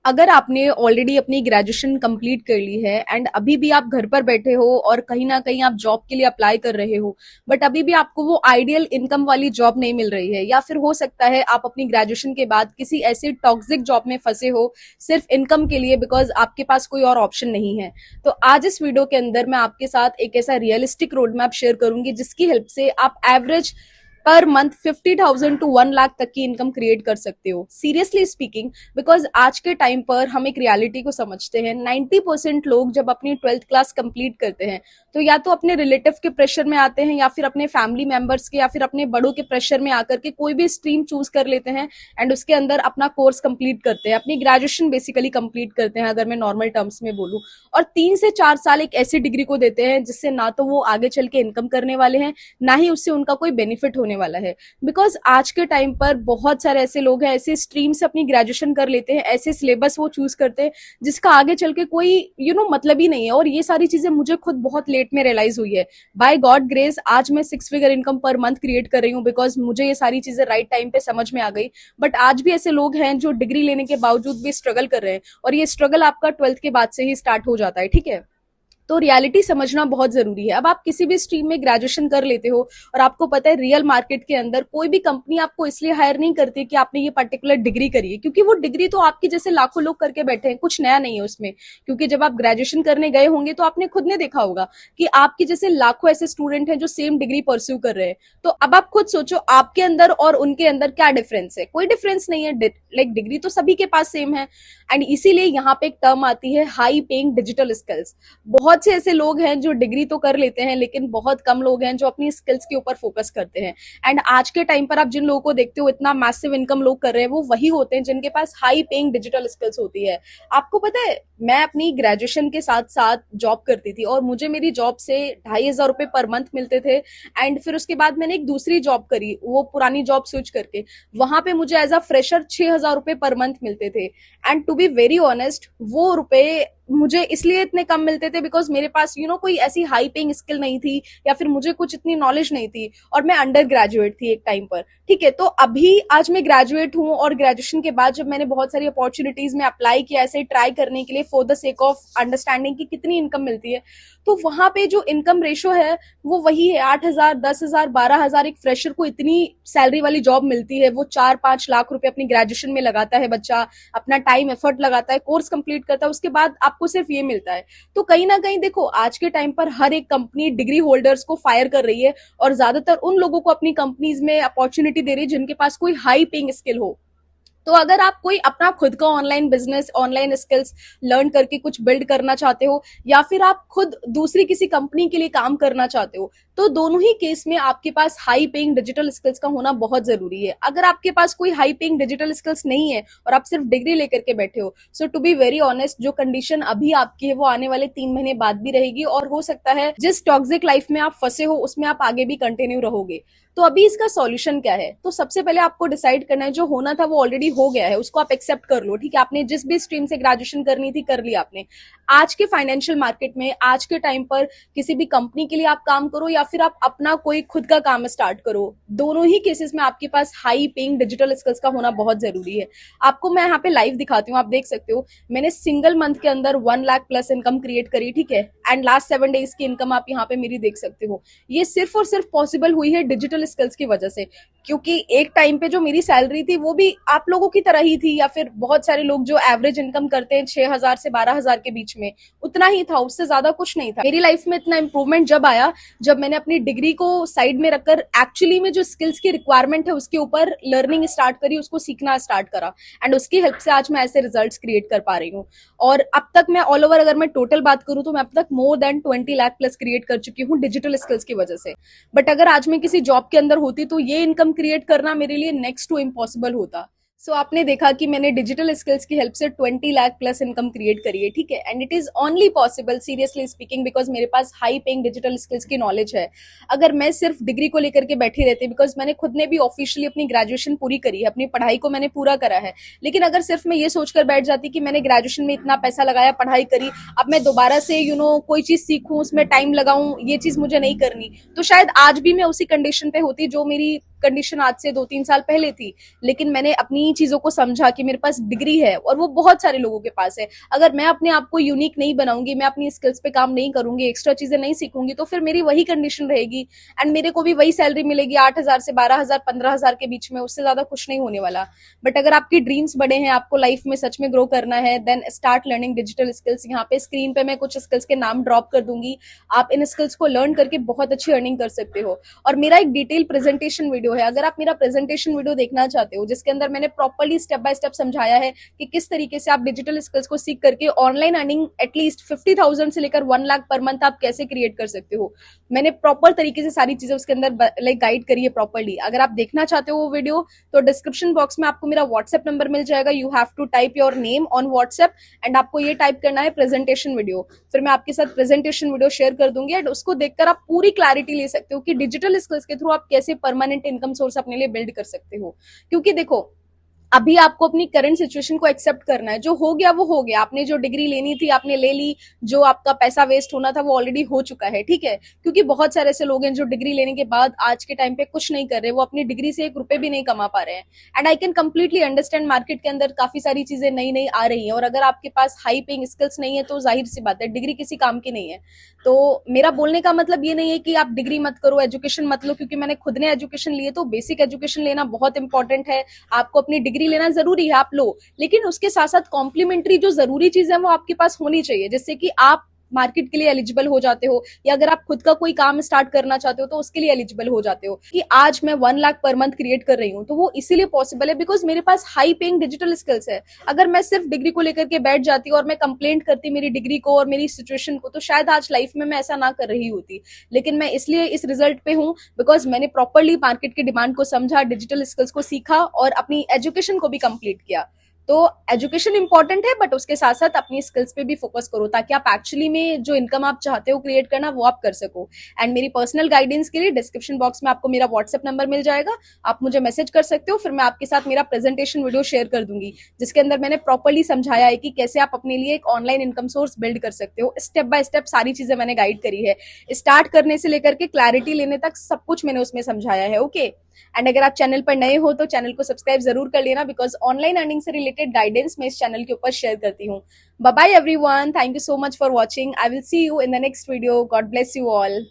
अगर आपने ऑलरेडी अपनी ग्रेजुएशन कंप्लीट कर ली है एंड अभी भी आप घर पर बैठे हो और कहीं ना कहीं आप जॉब के लिए अप्लाई कर रहे हो, बट अभी भी आपको वो आइडियल इनकम वाली जॉब नहीं मिल रही है, या फिर हो सकता है आप अपनी ग्रेजुएशन के बाद किसी ऐसी टॉक्सिक जॉब में फंसे हो सिर्फ इनकम के लिए, बिकॉज आपके पास कोई और ऑप्शन नहीं है। तो आज इस वीडियो के अंदर मैं आपके साथ एक ऐसा रियलिस्टिक रोड मैप शेयर करूंगी जिसकी हेल्प से आप average per month 50,000 to 1 lakh तक की इनकम क्रिएट कर सकते हो। सीरियसली स्पीकिंग, बिकॉज आज के टाइम पर हम एक रियलिटी को समझते हैं। 90% लोग जब अपनी 12th क्लास कंप्लीट करते हैं तो या तो अपने रिलेटिव के प्रेशर में आते हैं, या फिर अपने फैमिली मेंबर्स के, या फिर अपने बड़ों के प्रेशर में आकर के कोई भी स्ट्रीम चूज कर लेते हैं एंड उसके अंदर अपना कोर्स कंप्लीट करते हैं, अपनी ग्रेजुएशन बेसिकली कंप्लीट करते हैं अगर मैं नॉर्मल टर्म्स में बोलूं। और 3 से 4 साल एक ऐसी डिग्री को देते हैं जिससे ना तो वो आगे चल के इनकम करने वाले हैं, ना ही उससे उनका कोई बेनिफिट होने वाला है। बिकॉज आज के टाइम पर बहुत सारे ऐसे लोग हैं, ऐसे स्ट्रीम से अपनी ग्रेजुएशन कर लेते हैं, ऐसे सिलेबस वो चूज करते हैं जिसका आगे चल के कोई मतलब ही नहीं है। और ये सारी चीजें मुझे खुद बहुत लेट में रियलाइज हुई है। बाय गॉड ग्रेस आज मैं 6 figure income per month create कर रही हूँ, बिकॉज मुझे ये सारी चीजें राइट टाइम पे समझ में आ गई। बट आज भी ऐसे लोग हैं जो डिग्री लेने के बावजूद भी स्ट्रगल कर रहे हैं, और ये स्ट्रगल आपका 12th के बाद से ही स्टार्ट हो जाता है, ठीक है। तो रियलिटी समझना बहुत जरूरी है। अब आप किसी भी स्ट्रीम में ग्रेजुएशन कर लेते हो और आपको पता है रियल मार्केट के अंदर कोई भी कंपनी आपको इसलिए हायर नहीं करती कि आपने ये पर्टिकुलर डिग्री करी है, क्योंकि वो डिग्री तो आपकी जैसे लाखों लोग करके बैठे हैं, कुछ नया नहीं है उसमें। क्योंकि जब आप ग्रेजुएशन करने गए होंगे तो आपने खुद ने देखा होगा कि आपके जैसे लाखों ऐसे स्टूडेंट हैं जो सेम डिग्री परस्यू कर रहे हैं। तो अब आप खुद सोचो आपके अंदर और उनके अंदर क्या डिफरेंस है। कोई डिफरेंस नहीं है, लाइक डिग्री तो सभी के पास सेम है। एंड इसीलिए यहाँ पे एक टर्म आती है हाई पेइंग डिजिटल स्किल्स। बहुत से ऐसे लोग हैं जो डिग्री तो कर लेते हैं, लेकिन बहुत कम लोग हैं जो अपनी स्किल्स के ऊपर फोकस करते हैं। एंड आज के टाइम पर आप जिन लोगों को देखते हो इतना मैसिव इनकम लोग कर रहे हैं, वो वही होते हैं जिनके पास हाई पेइंग डिजिटल स्किल्स होती है। आपको पता है, मैं अपनी ग्रेजुएशन के साथ साथ जॉब करती थी और मुझे मेरी जॉब से 2,500 रुपए पर मंथ मिलते थे। एंड फिर उसके बाद मैंने एक दूसरी जॉब करी, वो पुरानी जॉब स्विच करके, वहां पे मुझे एज अ फ्रेशर 6,000 रुपए पर मंथ मिलते थे। And to be very honest, वो रुपए मुझे इसलिए इतने कम मिलते थे बिकॉज मेरे पास कोई ऐसी हाई पेइंग स्किल नहीं थी, या फिर मुझे कुछ इतनी नॉलेज नहीं थी, और मैं अंडर ग्रेजुएट थी एक टाइम पर, ठीक है। तो अभी आज मैं ग्रेजुएट हूँ और ग्रेजुएशन के बाद जब मैंने बहुत सारी अपॉर्चुनिटीज में अप्लाई किया ऐसे ट्राई करने के लिए for the sake of understanding कि कितनी इनकम मिलती है, तो वहां पे जो इनकम रेशो है वो वही है 8,000, 10,000, 12,000। एक फ्रेशर को इतनी सैलरी वाली जॉब मिलती है, वो 4-5 लाख रुपए अपनी ग्रेजुएशन में लगाता है बच्चा, अपना टाइम एफर्ट लगाता है, कोर्स कंप्लीट करता है, उसके बाद आपको सिर्फ ये मिलता है। तो कहीं ना कहीं देखो, आज के टाइम पर हर एक कंपनी डिग्री होल्डर्स को फायर कर रही है और ज्यादातर उन लोगों को अपनी कंपनीज में अपॉर्चुनिटी दे रही है जिनके पास कोई हाई पेइंग स्किल हो। तो अगर आप कोई अपना खुद का online business, online skills learn करके कुछ बिल्ड करना चाहते हो, या फिर आप खुद दूसरी किसी कंपनी के लिए काम करना चाहते हो, तो दोनों ही केस में आपके पास हाई पेइंग डिजिटल स्किल्स का होना बहुत जरूरी है। अगर आपके पास कोई हाई पेइंग डिजिटल स्किल्स नहीं है और आप सिर्फ डिग्री लेकर के बैठे हो, सो टू बी वेरी ऑनेस्ट, जो कंडीशन अभी आपकी है वो आने वाले 3 महीने बाद भी रहेगी, और हो सकता है जिस टॉक्सिक लाइफ में आप फंसे हो उसमें आप आगे भी कंटिन्यू रहोगे। तो अभी इसका सॉल्यूशन क्या है? तो सबसे पहले आपको डिसाइड करना है, जो होना था वो ऑलरेडी हो गया है, उसको आप एक्सेप्ट कर लो, ठीक है। आपने जिस भी स्ट्रीम से ग्रेजुएशन करनी थी कर लिया आपने। आज के फाइनेंशियल मार्केट में, आज के टाइम पर किसी भी कंपनी के लिए आप काम करो या फिर आप अपना कोई खुद का काम स्टार्ट करो, दोनों ही केसेस में आपके पास हाई पेइंग डिजिटल स्किल्स का होना बहुत जरूरी है। आपको मैं यहाँ पे लाइव दिखाती हूँ, आप देख सकते हो, मैंने सिंगल मंथ के अंदर 1 लाख प्लस इनकम क्रिएट करी, ठीक है। एंड लास्ट 7 डेज की इनकम आप यहाँ पे मेरी देख सकते हो। ये सिर्फ और सिर्फ पॉसिबल हुई है डिजिटल स्किल्स की वजह से, क्योंकि एक टाइम पे जो मेरी सैलरी थी वो भी आप लोगों की तरह ही थी, या फिर बहुत सारे लोग जो एवरेज इनकम करते हैं 6,000 से 12,000 के बीच में, उतना ही था, उससे ज्यादा कुछ नहीं था। मेरी लाइफ में इतना इंप्रूवमेंट जब आया जब मैंने अपनी डिग्री को साइड में रखकर एक्चुअली में जो स्किल्स की रिक्वायरमेंट है उसके ऊपर लर्निंग स्टार्ट करी, उसको सीखना स्टार्ट करा, एंड उसकी हेल्प से आज मैं ऐसे रिजल्ट्स क्रिएट कर पा रही हूँ। और अब तक मैं ऑल ओवर अगर मैं टोटल बात करूँ तो मैं अब तक more than 20 lakh plus create कर चुकी हूँ डिजिटल स्किल्स की वजह से। बट अगर आज मैं किसी जॉब के अंदर होती तो ये इनकम क्रिएट करना मेरे लिए नेक्स्ट टू इम्पॉसिबल होता। सो आपने देखा कि मैंने डिजिटल स्किल्स की हेल्प से 20 लाख प्लस इनकम क्रिएट करी है, ठीक है। And it is only possible, seriously speaking, because मेरे पास हाई पेइंग डिजिटल स्किल्स की नॉलेज है। अगर मैं सिर्फ डिग्री को लेकर के बैठी रहती, बिकॉज मैंने खुद ने भी ऑफिशियली अपनी ग्रेजुएशन पूरी करी है, अपनी पढ़ाई को मैंने पूरा करा है, लेकिन अगर सिर्फ मैं ये सोचकर बैठ जाती कि मैंने ग्रेजुएशन में इतना पैसा लगाया, पढ़ाई करी, अब मैं दोबारा से कोई चीज सीखूं, उसमें टाइम लगाऊं, ये चीज मुझे नहीं करनी, तो शायद आज भी मैं उसी कंडीशन पे होती जो मेरी कंडीशन आज से 2-3 साल पहले थी, लेकिन मैंने अपनी चीजों को समझा कि मेरे पास डिग्री है और वो बहुत सारे लोगों के पास है। अगर मैं अपने आप को यूनिक नहीं बनाऊंगी, मैं अपनी स्किल्स पे काम नहीं करूंगी, एक्स्ट्रा चीजें नहीं सीखूंगी, तो फिर मेरी वही कंडीशन रहेगी एंड मेरे को भी वही सैलरी मिलेगी 8,000 से 12,000 15,000 के बीच में, उससे ज्यादा कुछ नहीं होने वाला। बट अगर आपकी ड्रीम्स बड़े हैं, आपको लाइफ में सच में ग्रो करना है, then start learning digital skills. यहाँ पे स्क्रीन पे मैं कुछ स्किल्स के नाम ड्रॉप कर दूंगी, आप इन स्किल्स को लर्न करके बहुत अच्छी अर्निंग कर सकते हो। और मेरा एक डिटेल प्रेजेंटेशन वीडियो है, अगर आप मेरा प्रेजेंटेशन वीडियो देखना चाहते हो जिसके अंदर मैंने प्रॉपर्ली स्टेप बाय स्टेप समझाया है कि किस तरीके से आप डिजिटल स्किल्स को सीख करके ऑनलाइन अर्निंग एटलीस्ट 50,000 से लेकर 1 लाख पर मंथ आप कैसे क्रिएट कर सकते हो, मैंने प्रॉपर तरीके से सारी चीजें उसके अंदर लाइक गाइड करी है प्रॉपर्ली। अगर आप देखना चाहते हो वो वीडियो, तो डिस्क्रिप्शन बॉक्स में आपको मेरा व्हाट्सएप नंबर मिल जाएगा। You have to type your name on WhatsApp and आपको ये टाइप करना है प्रेजेंटेशन वीडियो, फिर मैं आपके साथ प्रेजेंटेशन वीडियो शेयर कर दूंगी एंड उसको देखकर आप पूरी क्लैरिटी ले सकते हो कि डिजिटल स्किल्स के थ्रू आप कैसे परमानेंट इनकम सोर्स अपने लिए बिल्ड कर सकते हो। क्योंकि देखो, अभी आपको अपनी करंट सिचुएशन को एक्सेप्ट करना है, जो हो गया वो हो गया, आपने जो डिग्री लेनी थी आपने ले ली, जो आपका पैसा वेस्ट होना था वो ऑलरेडी हो चुका है, ठीक है। क्योंकि बहुत सारे ऐसे लोग हैं जो डिग्री लेने के बाद आज के टाइम पे कुछ नहीं कर रहे, वो अपनी डिग्री से 1 रुपए भी नहीं कमा पा रहे हैं। And I can completely understand, market के अंदर काफी सारी चीजें नई नई आ रही हैं और अगर आपके पास हाई पेइंग स्किल्स नहीं है तो जाहिर सी बात है डिग्री किसी काम की नहीं है। तो मेरा बोलने का मतलब ये नहीं है कि आप डिग्री मत करो, एजुकेशन मत लो, क्योंकि मैंने खुद ने एजुकेशन लिए, तो बेसिक एजुकेशन लेना बहुत इंपॉर्टेंट है। आपको अपनी डिग्री लेना जरूरी है, आप लो, लेकिन उसके साथ साथ कॉम्प्लीमेंट्री जो जरूरी चीज है वो आपके पास होनी चाहिए, जिससे कि आप मार्केट के लिए एलिजिबल हो जाते हो, या अगर आप खुद का कोई काम स्टार्ट करना चाहते हो तो उसके लिए एलिजिबल हो जाते हो। कि आज मैं 1 लाख पर मंथ क्रिएट कर रही हूँ तो वो इसीलिए पॉसिबल है बिकॉज मेरे पास हाई पेइंग डिजिटल स्किल्स है। अगर मैं सिर्फ डिग्री को लेकर के बैठ जाती और मैं कंप्लेंट करती मेरी डिग्री को और मेरी सिचुएशन को, तो शायद आज लाइफ में मैं ऐसा ना कर रही होती। लेकिन मैं इसलिए इस रिजल्ट पे हूँ बिकॉज मैंने प्रॉपरली मार्केट की डिमांड को समझा, डिजिटल स्किल्स को सीखा और अपनी एजुकेशन को भी कंप्लीट किया। तो एजुकेशन इंपॉर्टेंट है बट उसके साथ साथ अपनी स्किल्स पे भी फोकस करो, ताकि आप एक्चुअली में जो इनकम आप चाहते हो क्रिएट करना वो आप कर सको। एंड मेरी पर्सनल गाइडेंस के लिए डिस्क्रिप्शन बॉक्स में आपको मेरा व्हाट्सएप नंबर मिल जाएगा, आप मुझे मैसेज कर सकते हो, फिर मैं आपके साथ मेरा प्रेजेंटेशन वीडियो शेयर कर दूंगी जिसके अंदर मैंने प्रॉपरली समझाया है कि कैसे आप अपने लिए एक ऑनलाइन इनकम सोर्स बिल्ड कर सकते हो। स्टेप बाय स्टेप सारी चीजें मैंने गाइड करी है, स्टार्ट करने से लेकर के क्लैरिटी लेने तक सब कुछ मैंने उसमें समझाया है। ओके, एंड अगर आप चैनल पर नए हो तो चैनल को सब्सक्राइब जरूर कर लेना बिकॉज ऑनलाइन अर्निंग से रिलेटेड गाइडेंस मैं इस चैनल के ऊपर शेयर करती हूँ। Bye bye everyone, thank you so much for watching, I will see you in the next video, God bless you all.